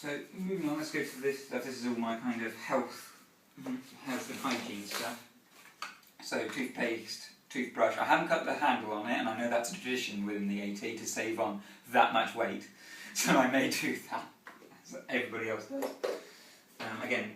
So moving on, let's go to this stuff. This is all my kind of health and hygiene stuff. So toothpaste, toothbrush. I haven't cut the handle on it, and I know that's a tradition within the AT to save on that much weight. So I may do that, as everybody else does. Again,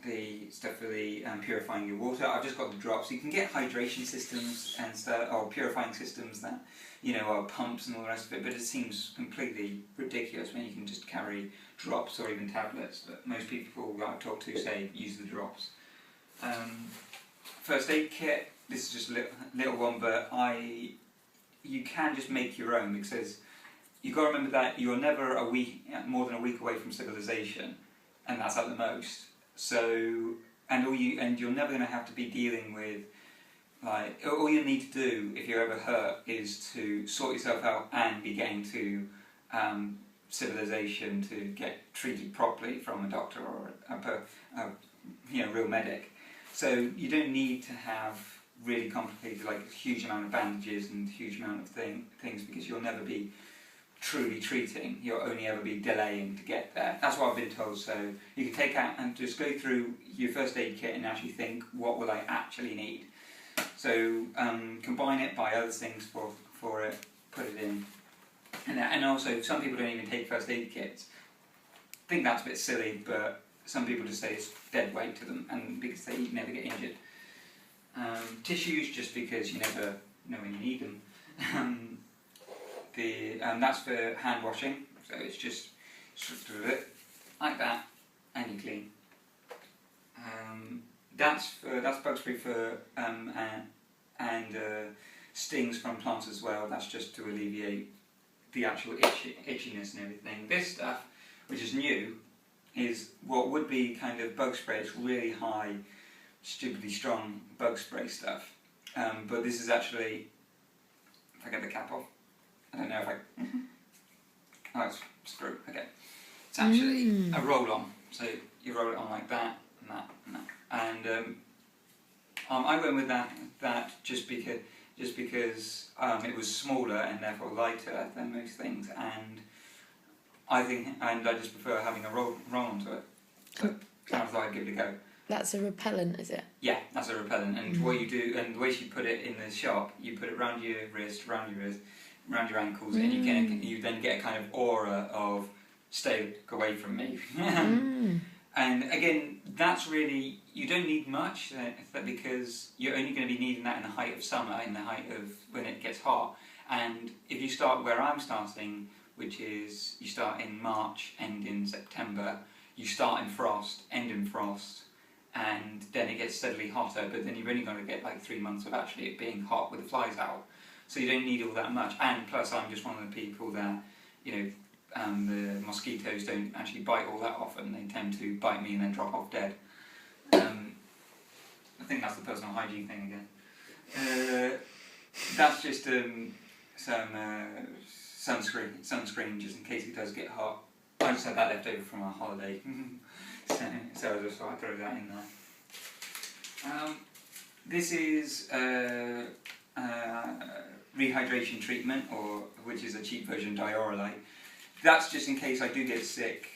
the stuff for the purifying your water. I've just got the drops. You can get hydration systems and stuff, or purifying systems that, you know, are pumps and all the rest of it, but it seems completely ridiculous when you can just carry drops or even tablets. But most people that I've talked to say use the drops. First aid kit. This is just a little one, but you can just make your own, because you've got to remember that you're never more than a week away from civilization, and that's at the most. So, and you're never going to have to be dealing with, like, all you need to do if you're ever hurt is to sort yourself out and be getting to civilization to get treated properly from a doctor or a real medic. So you don't need to have really complicated, like a huge amount of bandages and huge amount of things, because you'll never be truly treating. You'll only ever be delaying to get there. That's what I've been told. So you can take out and just go through your first aid kit and actually think, what will I actually need? So combine it, buy other things for it, put it in. And also, some people don't even take first aid kits. I think that's a bit silly, but some people just say it's dead weight to them, and because they never get injured. Tissues, just because you never know when you need them. That's for hand washing, so it's just do it like that, and you clean. That's bug spray for and stings from plants as well. That's just to alleviate the actual itchiness and everything. This stuff, which is new, is what would be kind of bug spray. It's really high, stupidly strong bug spray stuff. But this is actually, if I get the cap off, I don't know if I... Oh, it's screw, okay. It's actually a roll-on. So you roll it on like that, and that, and that. And I went with that just because it was smaller and therefore lighter than most things, and I just prefer having a roll onto it. So I thought I'd give it a go. That's a repellent, is it? Yeah, that's a repellent. And what you do, and the way she put it in the shop, you put it round your wrist, round your ankles, and you then get a kind of aura of stay away from me. And again, that's really, you don't need much, because you're only going to be needing that in the height of summer, in the height of when it gets hot. And if you start where I'm starting, which is you start in March, end in September, you start in frost, end in frost, and then it gets steadily hotter, but then you've only got to get like 3 months of actually it being hot with the flies out. So you don't need all that much. And plus, I'm just one of the people that, the mosquitoes don't actually bite all that often. They tend to bite me and then drop off dead. I think that's the personal hygiene thing again. That's just some sunscreen, just in case it does get hot. I just had that left over from our holiday, so I just thought I'd throw that in there. This is rehydration treatment, which is a cheap version of diorolite. That's just in case I do get sick,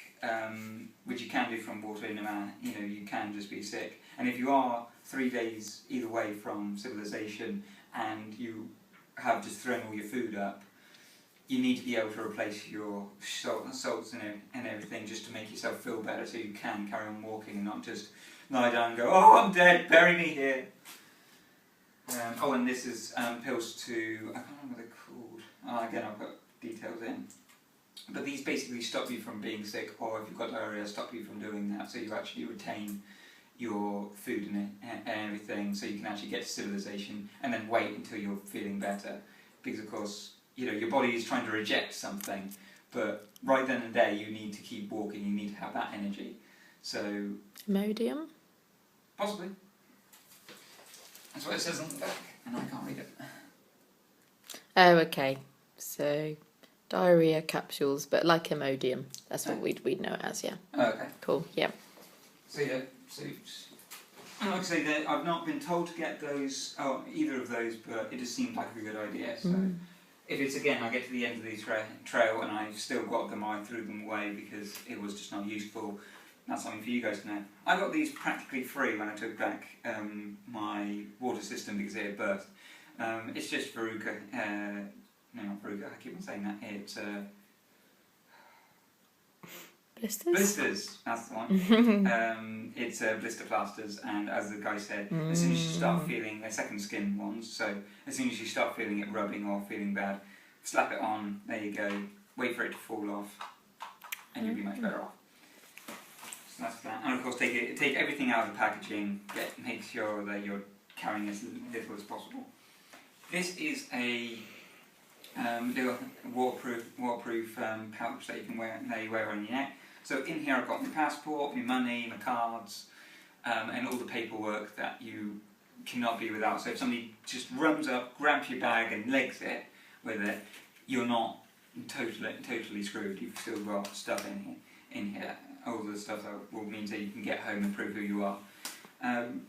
which you can do from water in a man. You can just be sick. And if you are 3 days either way from civilization and you have just thrown all your food up, you need to be able to replace your salts and everything just to make yourself feel better, so you can carry on walking and not just lie down and go, oh, I'm dead, bury me here. And this is pills to, I can't remember what they're called. Again, I'll put details in. But these basically stop you from being sick, or if you've got diarrhea, stop you from doing that, so you actually retain your food and everything, so you can actually get to civilization and then wait until you're feeling better. Because of course, your body is trying to reject something, but right then and there you need to keep walking, you need to have that energy. So... Imodium? Possibly. That's what it says on the back, and I can't read it. Oh, okay. So, diarrhea capsules, but like Imodium. That's what we'd know it as, yeah. Oh, okay. Cool, yeah. So yeah, and like I say, I've not been told to get those, either of those, but it just seemed like a good idea. So if it's again, I get to the end of the trail and I've still got them, I threw them away because it was just not useful. That's something for you guys to know. I got these practically free when I took back my water system because it had burst. It's just Veruca, no not Veruca, I keep on saying that, it's Blisters? Blisters, that's the one. It's blister plasters, and as the guy said, as soon as you start feeling, they're second skin ones, so as soon as you start feeling it rubbing or feeling bad, slap it on, there you go, wait for it to fall off, and you'll be much better off. So that's that. And of course take everything out of the packaging, make sure that you're carrying as little as possible. This is a little waterproof pouch that you wear on your neck. So in here I've got my passport, my money, my cards, and all the paperwork that you cannot be without. So if somebody just runs up, grabs your bag and legs it with it, you're not totally screwed. You've still got stuff in here. All the stuff that will mean that you can get home and prove who you are.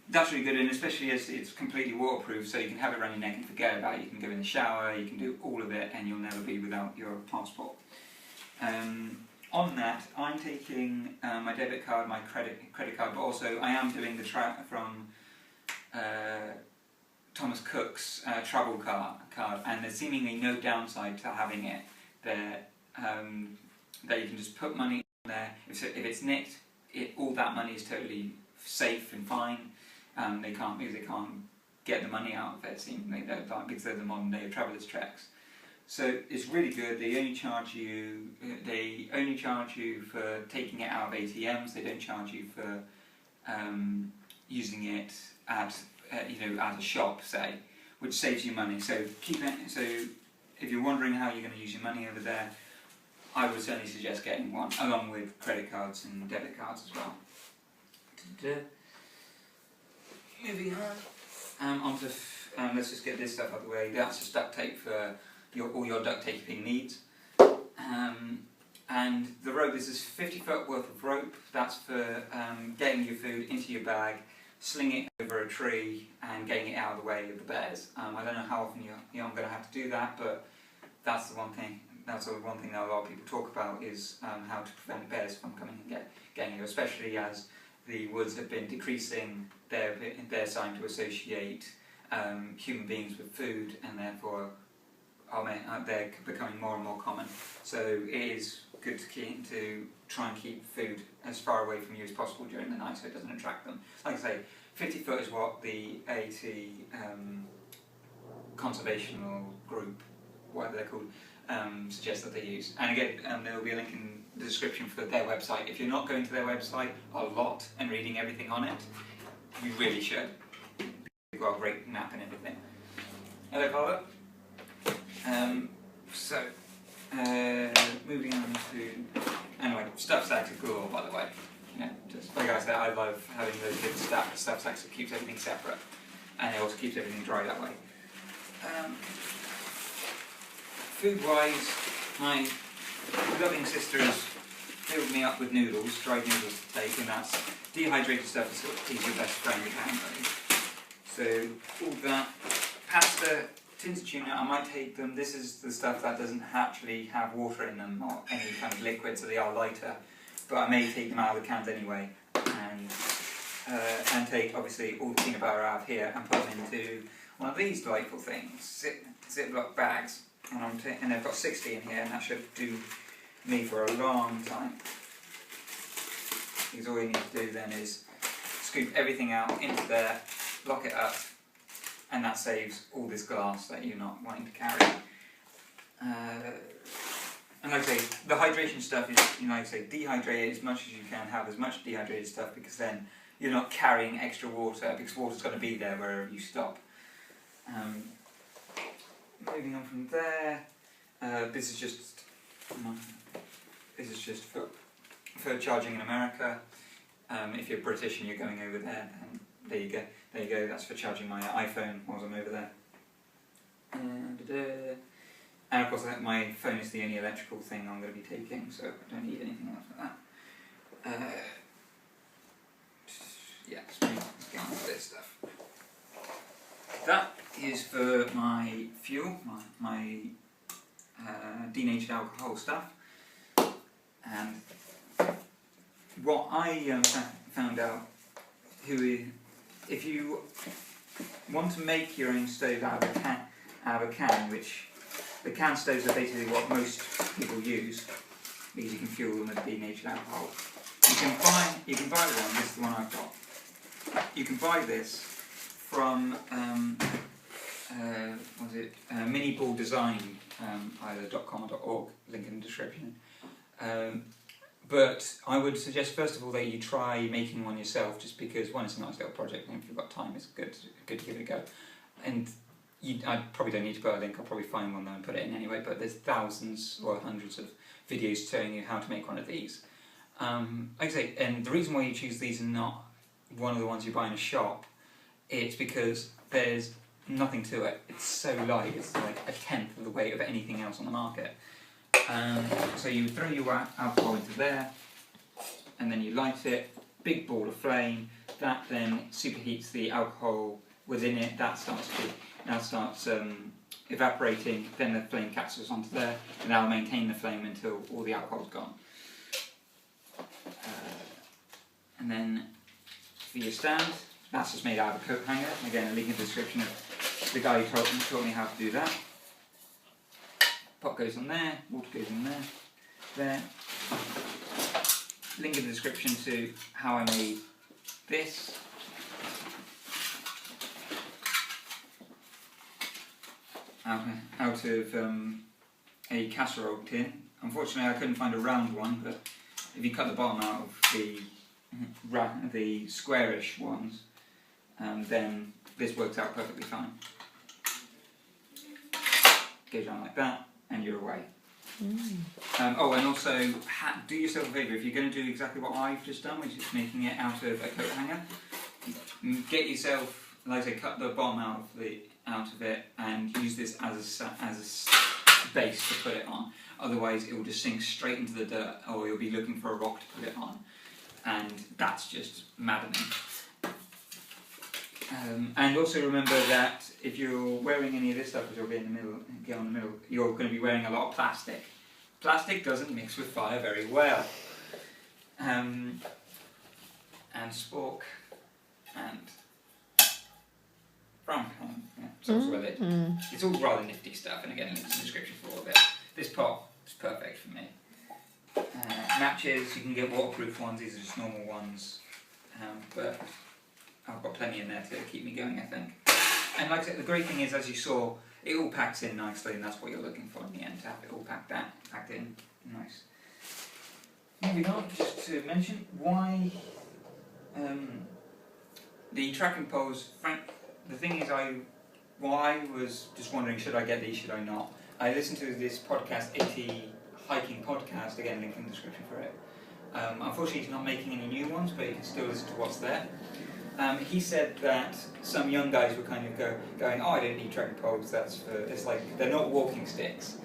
That's really good, and especially as it's completely waterproof, so you can have it around your neck and forget about it. You can go in the shower, you can do all of it, and you'll never be without your passport. On that, I'm taking my debit card, my credit card, but also I am doing the from Thomas Cook's travel card, and there's seemingly no downside to having it there. That you can just put money on there. If it's nicked, all that money is totally safe and fine. They can't get the money out of it, seemingly, because they're the modern day of traveller's checks. So it's really good. They only charge you for taking it out of ATMs. They don't charge you for using it at at a shop, say, which saves you money. So keep it. So if you're wondering how you're going to use your money over there, I would certainly suggest getting one, along with credit cards and debit cards as well. Moving on, let's just get this stuff out of the way. That's just duct tape for all your duct taping needs. And the rope, this is 50 foot worth of rope. That's for getting your food into your bag, slinging it over a tree, and getting it out of the way of the bears. I don't know how often you're going to have to do that, but that's the one thing. That's the one thing that a lot of people talk about is how to prevent bears from coming and getting you, especially as the woods have been decreasing their sign to associate human beings with food, and therefore they're becoming more and more common. So it is good to try and keep food as far away from you as possible during the night so it doesn't attract them. Like I say, 50 foot is what the AT conservational group, whatever they're called, suggests that they use. And again, there will be a link in the description for their website. If you're not going to their website a lot and reading everything on it, you really should. They've got a great map and everything. Hello, Violet. Moving on to... Anyway, stuff sacks are cool, by the way. Just like I said, I love having those good stuff sacks that keeps everything separate. And it also keeps everything dry that way. Food-wise, my loving sister has filled me up with noodles, dried noodles to take, and that's dehydrated stuff is your best friend, apparently. So, all that. Pasta, tins of tuna, I might take them. This is the stuff that doesn't actually have water in them or any kind of liquid, so they are lighter. But I may take them out of the cans anyway, and take, obviously, all the peanut butter out of here and put them into one of these delightful things, Ziploc bags. And they've got 60 in here, and that should do me for a long time. Because all you need to do then is scoop everything out into there, lock it up, and that saves all this glass that you're not wanting to carry. And like I say, the hydration stuff is, like I say, dehydrate it as much as you can, have as much dehydrated stuff, because then you're not carrying extra water, because water's going to be there wherever you stop. Moving on from there, this is just for charging in America. If you're British and you're going over there, then there you go. That's for charging my iPhone while I'm over there. And of course, my phone is the only electrical thing I'm going to be taking, so I don't need anything else for that. Yeah, let's get on with this stuff. That is for my fuel, my denatured alcohol stuff. And what I found out, if you want to make your own stove out of a can, which the can stoves are basically what most people use, because you can fuel them with denatured alcohol. You can buy one. This is the one I've got. You can buy this from Miniball Design, either .com or .org, link in the description. But I would suggest first of all that you try making one yourself, just because one, it's a nice little project, and if you've got time, it's good to give it a go. And I probably don't need to put a link. I'll probably find one there and put it in anyway. But there's thousands or hundreds of videos showing you how to make one of these. Like I say, and the reason why you choose these and not one of the ones you buy in a shop, it's because there's nothing to it. It's so light. It's like a tenth of the weight of anything else on the market. So you throw your alcohol into there, and then you light it. Big ball of flame. That then superheats the alcohol within it. That starts evaporating. Then the flame captures onto there, and that will maintain the flame until all the alcohol's gone. And then for your stand, that's just made out of a coat hanger. Again, a link in the description of the guy who taught me how to do that. Pot goes on there, water goes in there, there. Link in the description to how I made this. Out of a casserole tin. Unfortunately, I couldn't find a round one, but if you cut the bottom out of the squarish ones, then this works out perfectly fine. Goes down like that, and you're away. Oh, and also do yourself a favour, if you're going to do exactly what I've just done, which is making it out of a coat hanger, get yourself, like I say, cut the bottom out of it, and use this as a base to put it on. Otherwise, it will just sink straight into the dirt, or you'll be looking for a rock to put it on, and that's just maddening. And also remember that if you're wearing any of this stuff, which will be in the middle, you're going to be wearing a lot of plastic. Plastic doesn't mix with fire very well. And Spork and it's also with it. It's all rather nifty stuff, and again, links in the description for all of it. This pot is perfect for me. Matches, you can get waterproof ones, these are just normal ones, but I've got plenty in there to keep me going, I think. And like I said, the great thing is, as you saw, it all packs in nicely, and that's what you're looking for in the end, to have it all packed in. Nice. Moving on, just to mention why the tracking poles, the thing is, I was just wondering, should I get these, should I not? I listened to this podcast, hiking podcast, again, link in the description for it. Unfortunately, he's not making any new ones, but you can still listen to what's there. He said that some young guys were kind of going, oh, I don't need trekking poles, it's like, they're not walking sticks.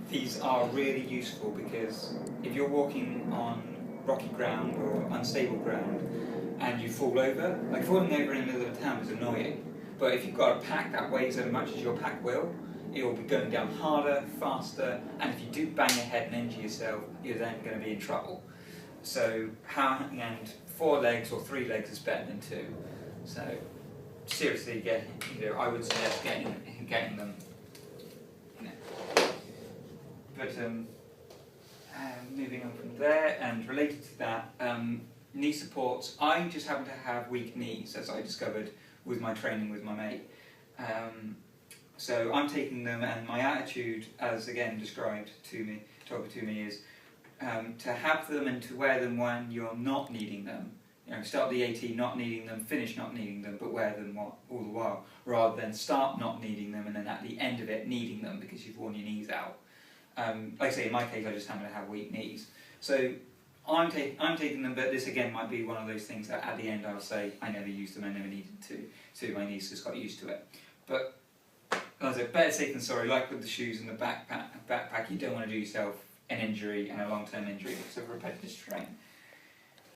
These are really useful because if you're walking on rocky ground or unstable ground and you fall over, like falling over in the middle of a town is annoying, but if you've got a pack that weighs as much as your pack will, it will be going down harder, faster, and if you do bang your head and injure yourself, you're then going to be in trouble. So, and 4 legs or 3 legs is better than 2. So, seriously, I would suggest getting them. But moving on from there, and related to that, knee supports. I just happen to have weak knees, as I discovered with my training with my mate. So I'm taking them, and my attitude, as again described to me, is to have them and to wear them when you're not needing them. Start the AT not needing them, finish not needing them, but wear them all the while, rather than start not needing them and then at the end of it needing them because you've worn your knees out. Like I say, in my case, I just happen to have weak knees. So I'm taking them, but this again might be one of those things that at the end I'll say, I never used them, I never needed to, so my knees just got used to it. But as I said, better safe than sorry, like with the shoes and the backpack, you don't want to do yourself an injury and a long-term injury because of repetitive strain.